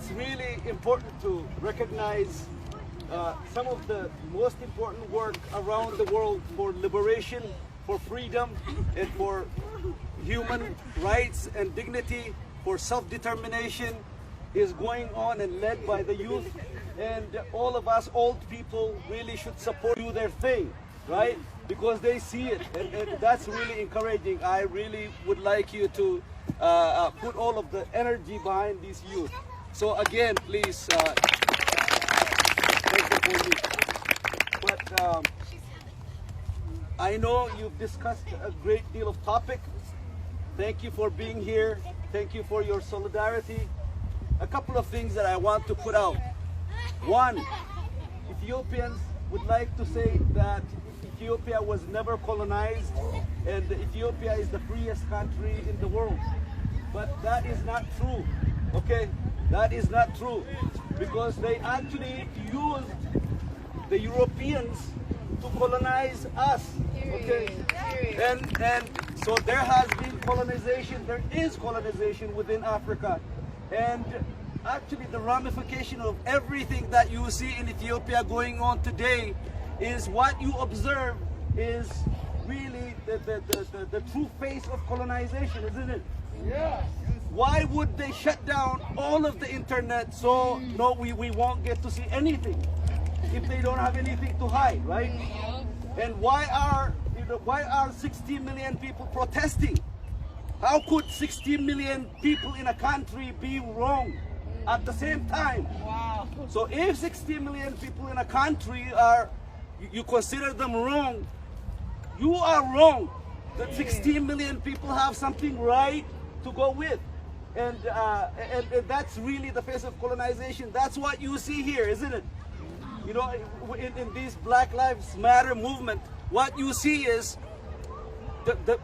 it's really important to recognize some of the most important work around the world for liberation, for freedom, and for human rights and dignity, for self-determination is going on and led by the youth. And all of us old people really should support do their thing, right? Because they see it, and that's really encouraging. I really would like you to put all of the energy behind these youth. So again, please thank you for me. But I know you've discussed a great deal of topic. Thank you for being here. Thank you for your solidarity. A couple of things that I want to put out. One, Ethiopians would like to say that Ethiopia was never colonized and Ethiopia is the freest country in the world. But that is not true, okay? That is not true, because they actually used the Europeans to colonize us, okay? And so there has been colonization, there is colonization within Africa. And actually the ramification of everything that you see in Ethiopia going on today is what you observe is really the true face of colonization, isn't it? Yeah. Why would they shut down all of the internet so no, we won't get to see anything if they don't have anything to hide, right? And why are 60 million people protesting? How could 60 million people in a country be wrong at the same time? Wow. So if 60 million people in a country are, you consider them wrong, you are wrong. That 16 million people have something right to go with. And that's really the face of colonization. That's what you see here, isn't it? You know, in this Black Lives Matter movement, what you see is the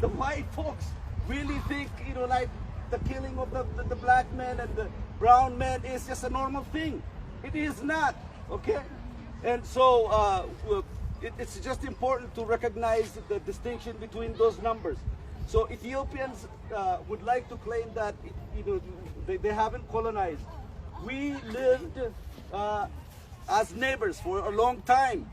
white folks really think, you know, like the killing of the black men and the brown men is just a normal thing. It is not, okay? And so it's just important to recognize the distinction between those numbers. So Ethiopians would like to claim that, you know, they haven't colonized. We lived as neighbors for a long time.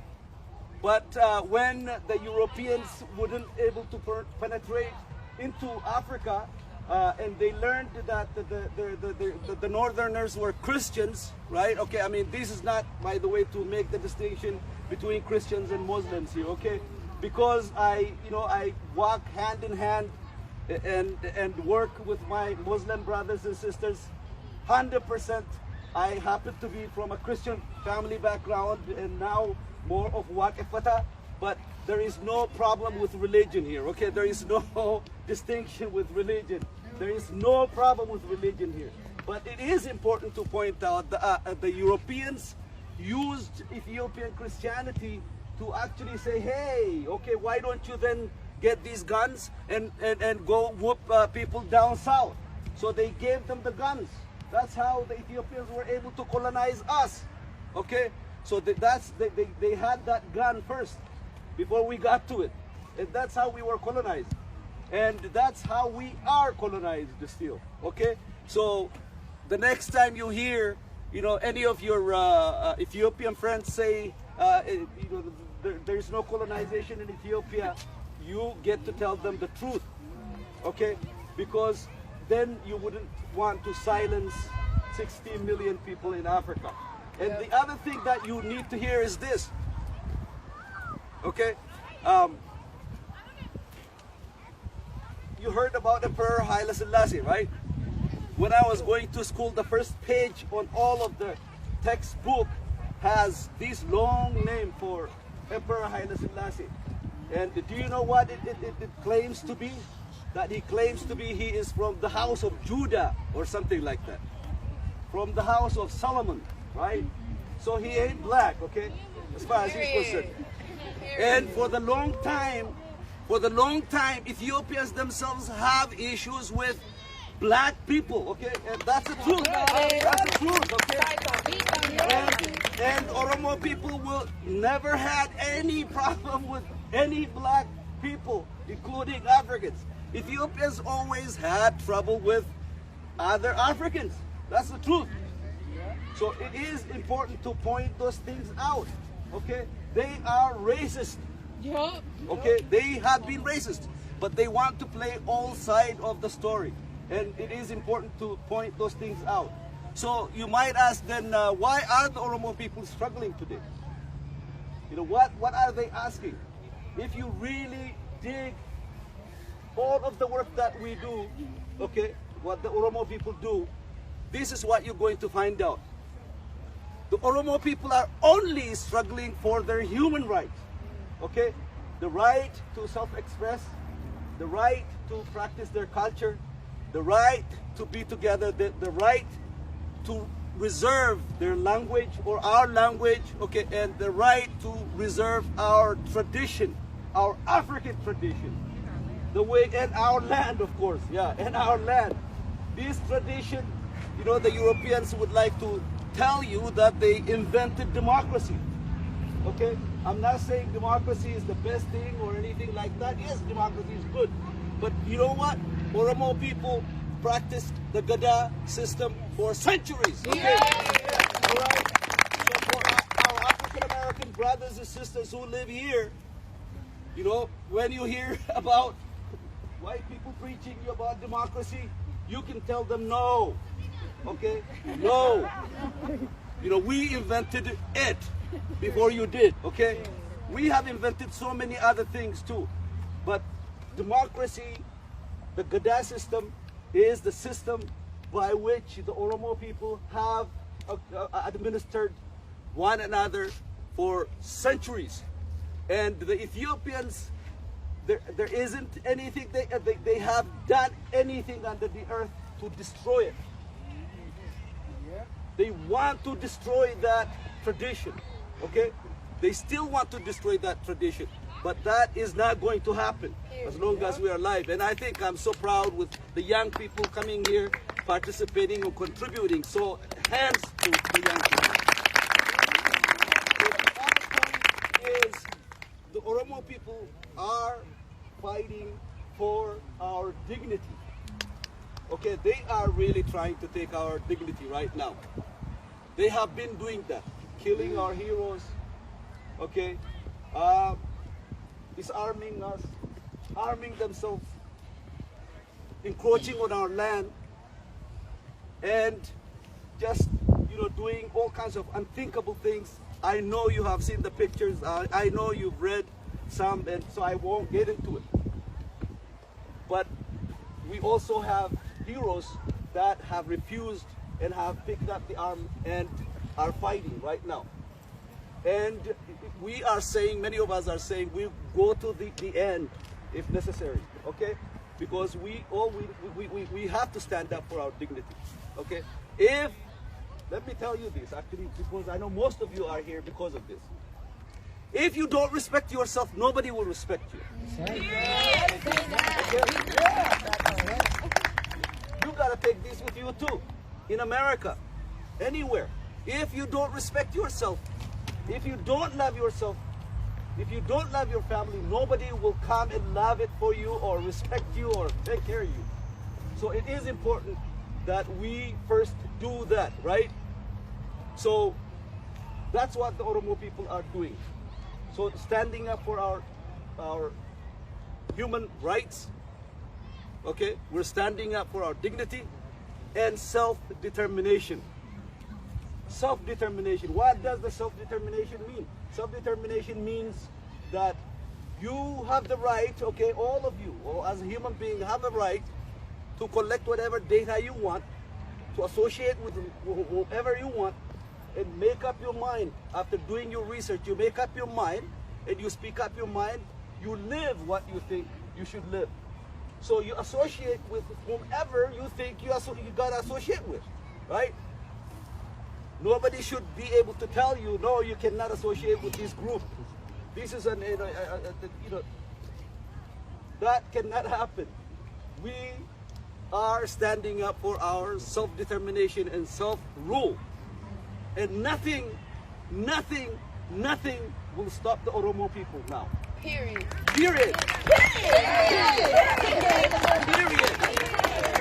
But when the Europeans wouldn't able to penetrate into Africa, and they learned that the Northerners were Christians, right? Okay, I mean, this is not, by the way, to make the distinction between Christians and Muslims here, okay? Because I walk hand in hand and work with my Muslim brothers and sisters, 100%. I happen to be from a Christian family background and now more of Waqifata, but there is no problem with religion here, okay? There is no distinction with religion. There is no problem with religion here. But it is important to point out that the Europeans used Ethiopian Christianity to actually say, hey, okay, why don't you then get these guns and go whoop people down south? So they gave them the guns. That's how the Ethiopians were able to colonize us, okay? So they had that gun first before we got to it. And that's how we were colonized. And that's how we are colonized still, okay? So the next time you hear, you know, any of your Ethiopian friends say, you know, there's no colonization in Ethiopia, you get to tell them the truth, okay? Because then you wouldn't want to silence 60 million people in Africa. And the other thing that you need to hear is this, okay? You heard about Emperor Haile Selassie, right? When I was going to school, the first page on all of the textbook has this long name for Emperor Haile Selassie. And do you know what it claims to be? That he claims to be, he is from the house of Judah or something like that. From the house of Solomon, right? So he ain't black, okay? As far as he's concerned. And for the long time, Ethiopians themselves have issues with black people, okay? And that's the truth. That's the truth, okay? And Oromo people will never had any problem with any black people, including Africans. Ethiopians always had trouble with other Africans, That's the truth. So it is important to point those things out. Okay? They are racist. Okay? They have been racist. But they want to play all sides of the story. And it is important to point those things out. So you might ask then, why are the Oromo people struggling today? You know, what are they asking? If you really dig all of the work that we do, okay, what the Oromo people do, this is what you're going to find out. The Oromo people are only struggling for their human rights, okay? The right to self-express, the right to practice their culture, the right to be together, the right to reserve their language or our language, okay, and the right to reserve our tradition, our African tradition, the way, and our land, of course, yeah, and our land. This tradition, you know, the Europeans would like to tell you that they invented democracy, okay? I'm not saying democracy is the best thing or anything like that. Yes, democracy is good, but you know what? Oromo people practiced the Gada system for centuries. Okay? Yeah. All right. So for our African American brothers and sisters who live here, you know, when you hear about white people preaching about democracy, you can tell them no. Okay? No. You know, we invented it before you did. Okay? We have invented so many other things too. But democracy, the Gada system, is the system by which the Oromo people have administered one another for centuries. And the Ethiopians, there isn't anything, they have done anything under the earth to destroy it. They want to destroy that tradition, okay? They still want to destroy that tradition. But that is not going to happen as long as we are alive. And I think I'm so proud with the young people coming here, participating and contributing. So hands to the young people. The other point is the Oromo people are fighting for our dignity. Okay, they are really trying to take our dignity right now. They have been doing that, killing our heroes, okay? Disarming us, arming themselves, encroaching on our land, and just, you know, doing all kinds of unthinkable things. I know you have seen the pictures. I know you've read some, and so I won't get into it. But we also have heroes that have refused and have picked up the arm and are fighting right now. And we are saying, many of us are saying, we'll go to the end if necessary, okay? Because we have to stand up for our dignity, okay? Let me tell you this, actually, because I know most of you are here because of this. If you don't respect yourself, nobody will respect you. Okay? You gotta take this with you too. In America, anywhere. If you don't respect yourself, if you don't love yourself, if you don't love your family, nobody will come and love it for you or respect you or take care of you. So it is important that we first do that, right? So that's what the Oromo people are doing. So standing up for our human rights, okay? We're standing up for our dignity and self-determination. Self-determination. What does the self-determination mean? Self-determination means that you have the right, okay, all of you, or as a human being, have the right to collect whatever data you want, to associate with whoever you want, and make up your mind. After doing your research, you make up your mind, and you speak up your mind, you live what you think you should live. So you associate with whomever you think you gotta associate with, right? Nobody should be able to tell you, no, you cannot associate with this group. This is that cannot happen. We are standing up for our self-determination and self-rule. And nothing will stop the Oromo people now. Period. Period. Period. Period. Period.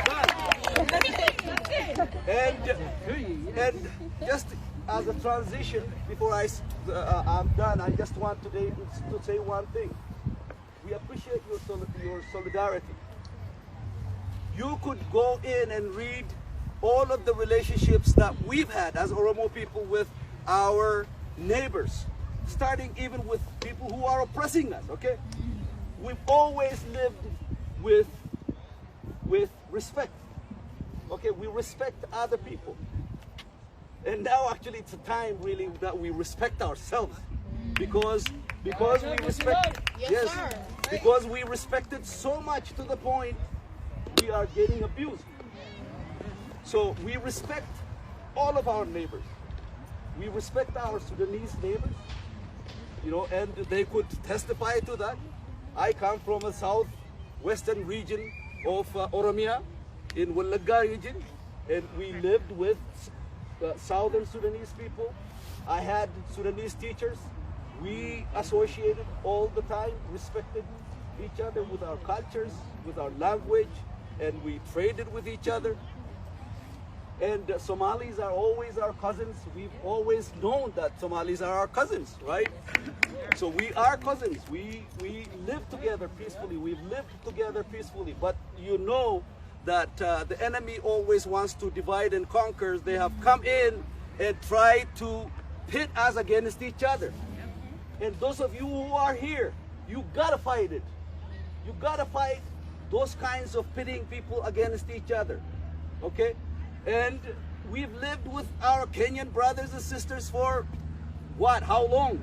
Done. And just as a transition, before I'm done, I just want today to say one thing. We appreciate your solidarity. You could go in and read all of the relationships that we've had as Oromo people with our neighbors, starting even with people who are oppressing us, okay? We've always lived with respect, okay? We respect other people. And now actually it's a time really that we respect ourselves because we respect, yes, because we respected so much to the point we are getting abused. So we respect all of our neighbors. We respect our Sudanese neighbors, you know, and they could testify to that. I come from a southwestern region of Oromia, in Wallagga region, and we lived with southern Sudanese people. I had Sudanese teachers. We associated all the time, respected each other with our cultures, with our language, and we traded with each other. And Somalis are always our cousins. We've always known that Somalis are our cousins, right? So we are cousins. We live together peacefully. We've lived together peacefully. But you know that the enemy always wants to divide and conquer. They have come in and tried to pit us against each other. And those of you who are here, you gotta fight it. You gotta fight those kinds of pitting people against each other, okay? And we've lived with our Kenyan brothers and sisters for what, how long?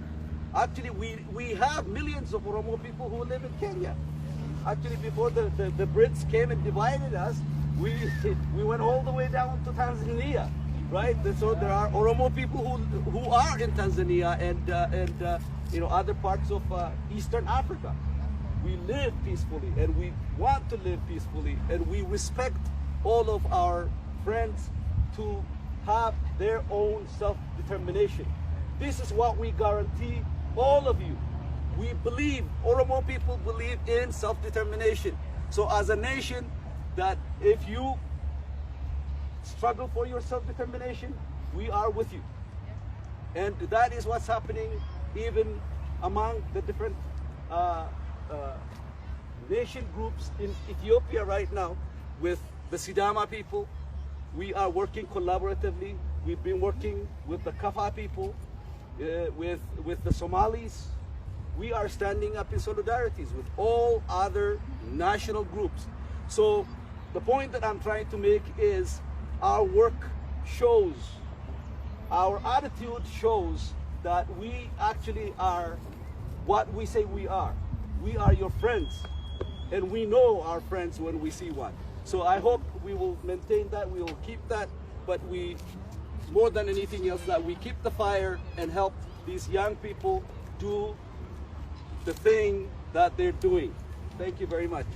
Actually, we have millions of Oromo people who live in Kenya. Actually, before the Brits came and divided us, we went all the way down to Tanzania, right? So there are Oromo people who are in Tanzania and you know, other parts of Eastern Africa. We live peacefully, and we want to live peacefully, and we respect all of our friends to have their own self-determination. This is what we guarantee all of you. We believe, Oromo people believe in self-determination. So as a nation, that if you struggle for your self-determination, we are with you. And that is what's happening even among the different nation groups in Ethiopia right now with the Sidama people. We are working collaboratively. We've been working with the Kafa people, with the Somalis. We are standing up in solidarities with all other national groups. So the point that I'm trying to make is our work shows, our attitude shows that we actually are what we say we are. We are your friends, and we know our friends when we see one. So I hope we will maintain that, we will keep that, but we, more than anything else, that we keep the fire and help these young people do the thing that they're doing. Thank you very much.